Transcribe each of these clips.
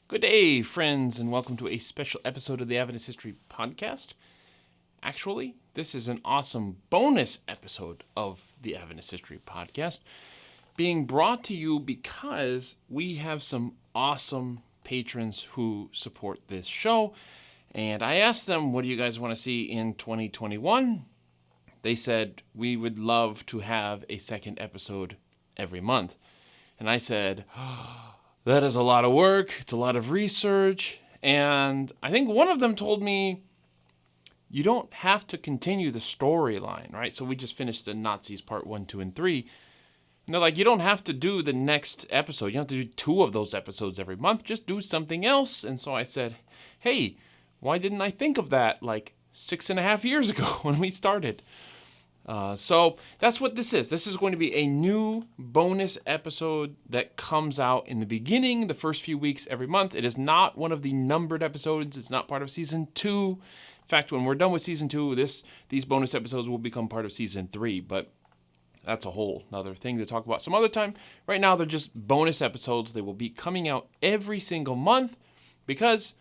Good day, friends, and welcome to a special episode of the Adventist History Podcast. Actually, this is an awesome bonus episode of the Adventist History Podcast being brought to you because we have some awesome patrons who support this show. And I asked them, what do you guys want to see in 2021? They said, we would love to have a second episode every month. And I said, that is a lot of work. It's a lot of research. And I think one of them told me, you don't have to continue the storyline, right? So we just finished the Nazis part 1, 2, and 3. And they're like, you don't have to do the next episode. You don't have to do 2 of those episodes every month. Just do something else. And so I said, hey, why didn't I think of that like 6.5 years ago when we started? So that's what this is. This is going to be a new bonus episode that comes out in the beginning, the first few weeks every month. It is not one of the numbered episodes. It's not part of season 2. In fact, when we're done with season 2, these bonus episodes will become part of season 3. But that's a whole other thing to talk about some other time. Right now, they're just bonus episodes. They will be coming out every single month because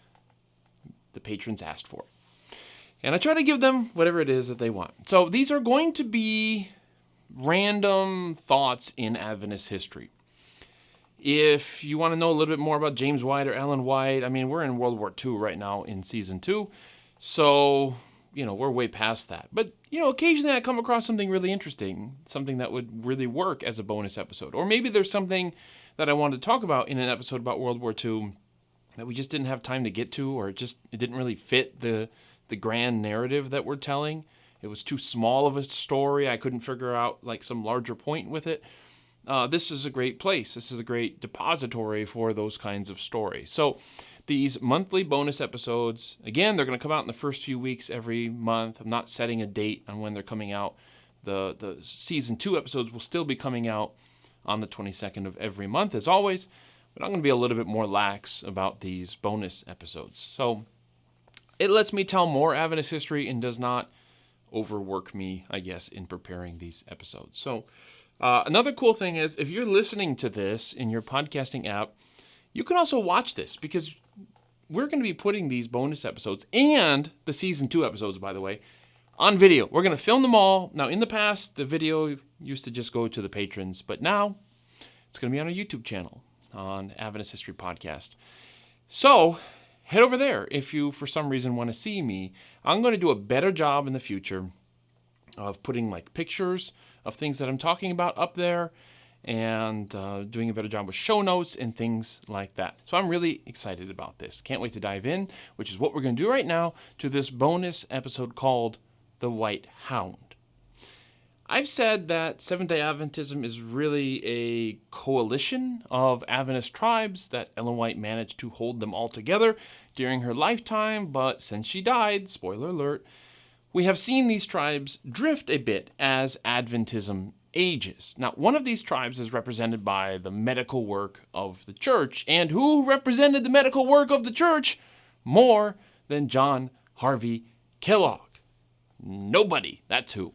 the patrons asked for it. And I try to give them whatever it is that they want. So these are going to be random thoughts in Adventist history. If you want to know a little bit more about James White or Ellen White, I mean, we're in World War II right now in season 2. So, we're way past that. But, occasionally I come across something really interesting, something that would really work as a bonus episode. Or maybe there's something that I wanted to talk about in an episode about World War II that we just didn't have time to get to, or it didn't really fit the grand narrative that we're telling. It was too small of a story. I couldn't figure out some larger point with it. This is a great place. This is a great depository for those kinds of stories. So these monthly bonus episodes, again, they're going to come out in the first few weeks every month. I'm not setting a date on when they're coming out. The season 2 episodes will still be coming out on the 22nd of every month, as always. But I'm going to be a little bit more lax about these bonus episodes. So it lets me tell more Adventist history and does not overwork me, I guess, in preparing these episodes. So another cool thing is, if you're listening to this in your podcasting app, you can also watch this because we're going to be putting these bonus episodes and the season 2 episodes, by the way, on video. We're going to film them all. Now, in the past, the video used to just go to the patrons, but now it's going to be on our YouTube channel on Adventist History Podcast. So head over there if you, for some reason, want to see me. I'm going to do a better job in the future of putting pictures of things that I'm talking about up there and doing a better job with show notes and things like that. So I'm really excited about this. Can't wait to dive in, which is what we're going to do right now, to this bonus episode called The White Hound. I've said that Seventh-day Adventism is really a coalition of Adventist tribes, that Ellen White managed to hold them all together during her lifetime, but since she died, spoiler alert, we have seen these tribes drift a bit as Adventism ages. Now, one of these tribes is represented by the medical work of the church, and who represented the medical work of the church more than John Harvey Kellogg? Nobody, that's who.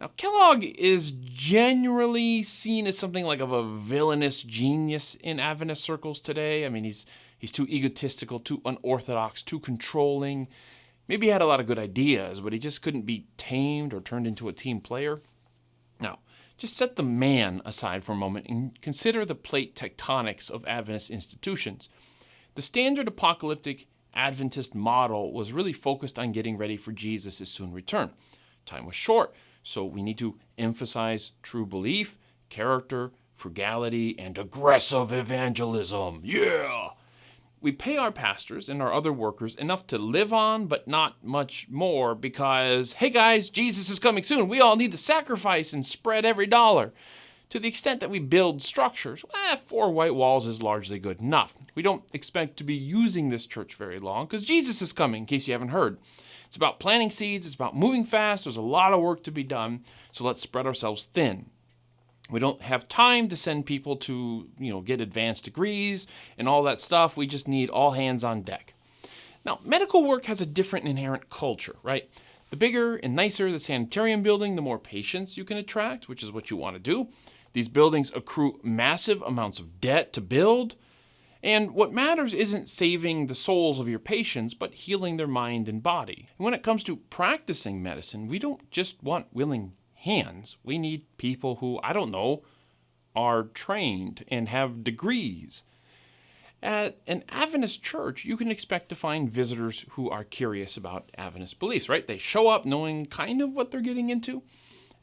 Now, Kellogg is generally seen as something of a villainous genius in Adventist circles today. I mean, he's too egotistical, too unorthodox, too controlling. Maybe he had a lot of good ideas, but he just couldn't be tamed or turned into a team player. Now, just set the man aside for a moment and consider the plate tectonics of Adventist institutions. The standard apocalyptic Adventist model was really focused on getting ready for Jesus' soon return. Time was short. So we need to emphasize true belief, character, frugality, and aggressive evangelism. Yeah! We pay our pastors and our other workers enough to live on, but not much more because, hey guys, Jesus is coming soon. We all need to sacrifice and spread every dollar. To the extent that we build structures, 4 white walls is largely good enough. We don't expect to be using this church very long because Jesus is coming, in case you haven't heard. It's about planting seeds. It's about moving fast. There's a lot of work to be done. So let's spread ourselves thin. We don't have time to send people to, get advanced degrees and all that stuff. We just need all hands on deck. Now, medical work has a different inherent culture, right? The bigger and nicer the sanitarium building, the more patients you can attract, which is what you want to do. These buildings accrue massive amounts of debt to build, And what matters isn't saving the souls of your patients, but healing their mind and body. And when it comes to practicing medicine, we don't just want willing hands. We need people who, are trained and have degrees. At an Adventist church, you can expect to find visitors who are curious about Adventist beliefs, right? They show up knowing kind of what they're getting into.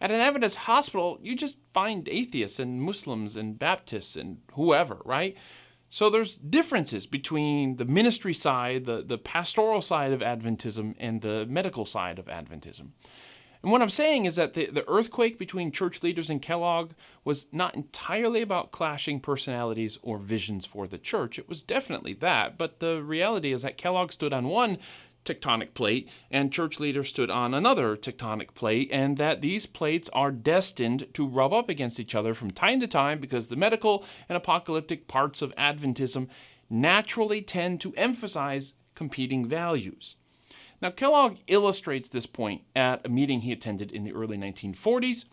At an Adventist hospital, you just find atheists and Muslims and Baptists and whoever, right? So there's differences between the ministry side, the pastoral side of Adventism, and the medical side of Adventism. And what I'm saying is that the earthquake between church leaders and Kellogg was not entirely about clashing personalities or visions for the church. It was definitely that, but the reality is that Kellogg stood on one tectonic plate and church leaders stood on another tectonic plate, and that these plates are destined to rub up against each other from time to time because the medical and apocalyptic parts of Adventism naturally tend to emphasize competing values. Now, Kellogg illustrates this point at a meeting he attended in the early 1940s.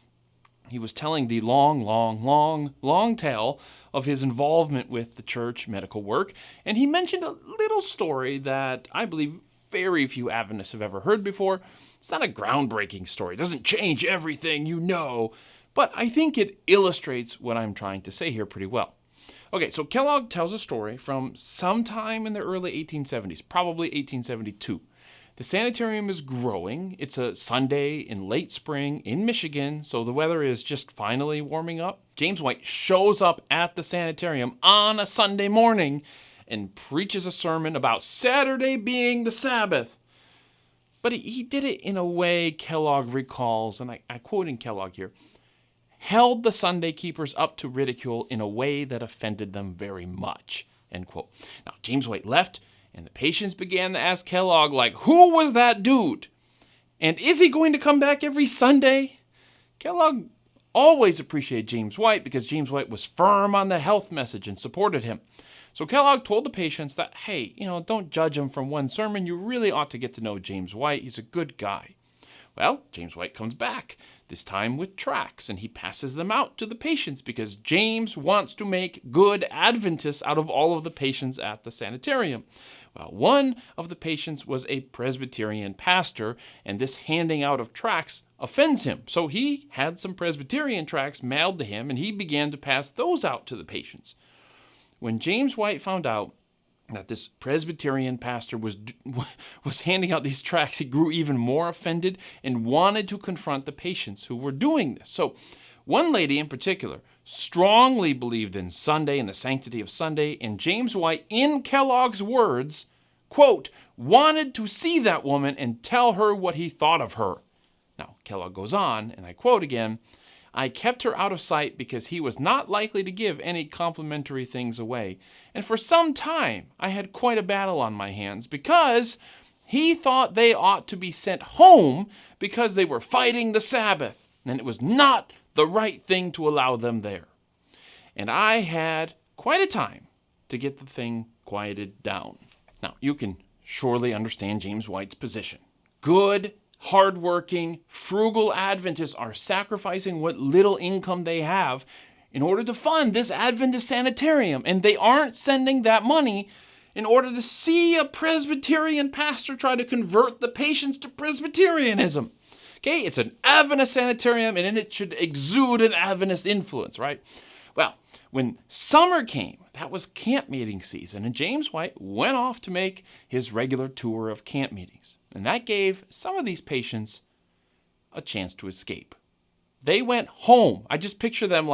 He was telling the long tale of his involvement with the church medical work, and he mentioned a little story that I believe very few Adventists have ever heard before. It's not a groundbreaking story. It doesn't change everything you know, but I think it illustrates what I'm trying to say here pretty well. Okay, so Kellogg tells a story from sometime in the early 1870s, probably 1872. The sanitarium is growing. It's a Sunday in late spring in Michigan, so the weather is just finally warming up. James White shows up at the sanitarium on a Sunday morning and preaches a sermon about Saturday being the Sabbath. But he did it in a way Kellogg recalls, and I quote in Kellogg here, held the Sunday keepers up to ridicule in a way that offended them very much, end quote. Now, James White left, and the patients began to ask Kellogg, who was that dude? And is he going to come back every Sunday? Kellogg always appreciated James White because James White was firm on the health message and supported him. So Kellogg told the patients that, hey, don't judge him from one sermon. You really ought to get to know James White. He's a good guy. Well, James White comes back, this time with tracts, and he passes them out to the patients because James wants to make good Adventists out of all of the patients at the sanitarium. Well, one of the patients was a Presbyterian pastor, and this handing out of tracts offends him. So he had some Presbyterian tracts mailed to him, and he began to pass those out to the patients. When James White found out that this Presbyterian pastor was handing out these tracts, he grew even more offended and wanted to confront the patients who were doing this. So one lady in particular strongly believed in Sunday and the sanctity of Sunday, and James White, in Kellogg's words, quote, wanted to see that woman and tell her what he thought of her. Now, Kellogg goes on, and I quote again, I kept her out of sight because he was not likely to give any complimentary things away. And for some time, I had quite a battle on my hands because he thought they ought to be sent home because they were fighting the Sabbath, and it was not the right thing to allow them there. And I had quite a time to get the thing quieted down. Now, you can surely understand James White's position. Good, hardworking, frugal Adventists are sacrificing what little income they have in order to fund this Adventist sanitarium, and they aren't sending that money in order to see a Presbyterian pastor try to convert the patients to Presbyterianism. Okay, it's an Adventist sanitarium, and it should exude an Adventist influence, right? Well, when summer came, that was camp meeting season, and James White went off to make his regular tour of camp meetings. And that gave some of these patients a chance to escape. They went home. I just picture them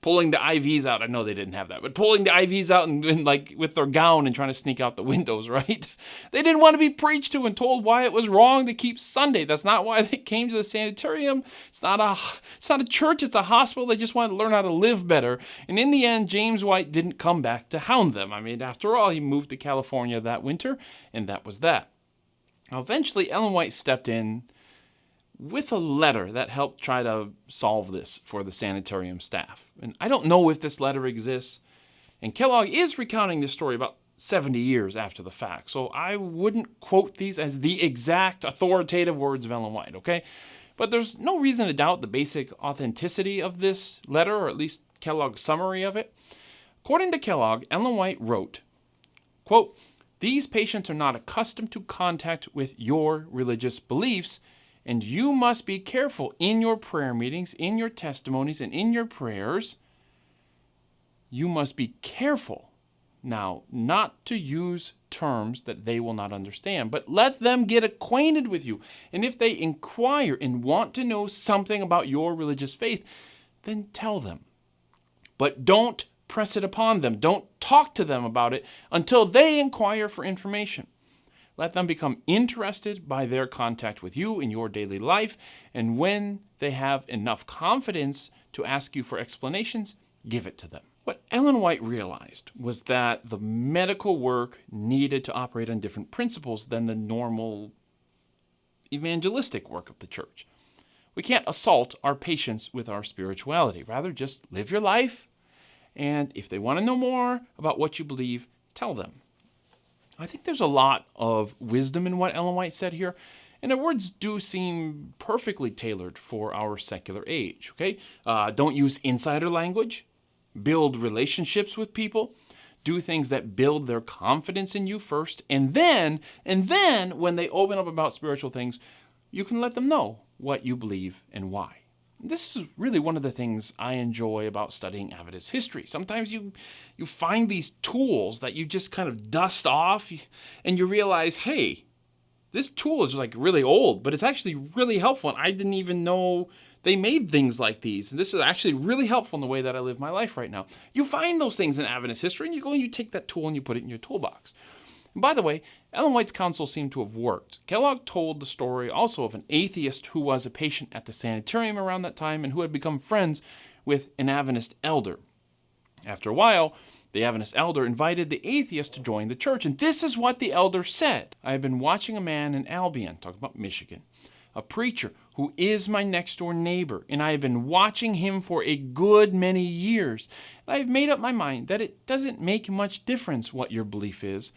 pulling the IVs out. I know they didn't have that, but pulling the IVs out and with their gown and trying to sneak out the windows, right? They didn't want to be preached to and told why it was wrong to keep Sunday. That's not why they came to the sanitarium. It's not a church, it's a hospital. They just wanted to learn how to live better. And in the end, James White didn't come back to hound them. I mean, after all, he moved to California that winter, and that was that. Now, eventually, Ellen White stepped in with a letter that helped try to solve this for the sanitarium staff. And I don't know if this letter exists. And Kellogg is recounting this story about 70 years after the fact. So I wouldn't quote these as the exact authoritative words of Ellen White, okay? But there's no reason to doubt the basic authenticity of this letter, or at least Kellogg's summary of it. According to Kellogg, Ellen White wrote, Quote, "These patients are not accustomed to contact with your religious beliefs, and you must be careful in your prayer meetings, in your testimonies, and in your prayers. You must be careful now not to use terms that they will not understand, but let them get acquainted with you. And if they inquire and want to know something about your religious faith, then tell them. But don't press it upon them. Don't talk to them about it until they inquire for information. Let them become interested by their contact with you in your daily life, and when they have enough confidence to ask you for explanations, give it to them." What Ellen White realized was that the medical work needed to operate on different principles than the normal evangelistic work of the church. We can't assault our patients with our spirituality. Rather, just live your life, and if they want to know more about what you believe, tell them. I think there's a lot of wisdom in what Ellen White said here, and her words do seem perfectly tailored for our secular age, okay? Don't use insider language. Build relationships with people. Do things that build their confidence in you first, and then when they open up about spiritual things, you can let them know what you believe and why. This is really one of the things I enjoy about studying Adventist history. Sometimes you find these tools that you just kind of dust off, and you realize, hey, this tool is like really old, but it's actually really helpful, and I didn't even know they made things like these. And this is actually really helpful in the way that I live my life right now. You find those things in Adventist history, and you go and you take that tool and you put it in your toolbox. And by the way, Ellen White's counsel seemed to have worked. Kellogg told the story also of an atheist who was a patient at the sanitarium around that time and who had become friends with an Adventist elder. After a while, the Adventist elder invited the atheist to join the church, and this is what the elder said. "I have been watching a man in Albion," talking about Michigan, "a preacher who is my next-door neighbor, and I have been watching him for a good many years. And I have made up my mind that it doesn't make much difference what your belief is,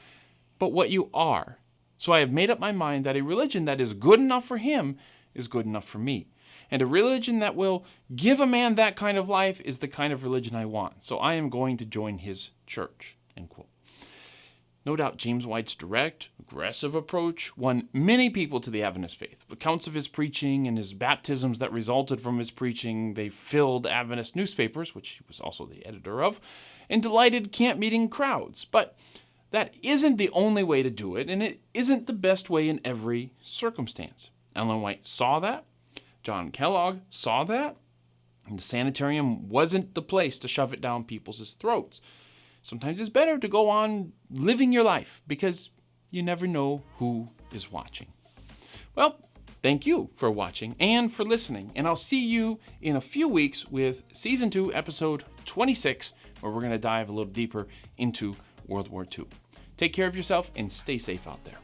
but what you are. So I have made up my mind that a religion that is good enough for him is good enough for me. And a religion that will give a man that kind of life is the kind of religion I want. So I am going to join his church." End quote. No doubt James White's direct, aggressive approach won many people to the Adventist faith. Accounts of his preaching and his baptisms that resulted from his preaching, they filled Adventist newspapers, which he was also the editor of, and delighted camp-meeting crowds. But that isn't the only way to do it, and it isn't the best way in every circumstance. Ellen White saw that. John Kellogg saw that. And the sanitarium wasn't the place to shove it down people's throats. Sometimes it's better to go on living your life because you never know who is watching. Well, thank you for watching and for listening, and I'll see you in a few weeks with Season 2, Episode 26, where we're going to dive a little deeper into World War II. Take care of yourself and stay safe out there.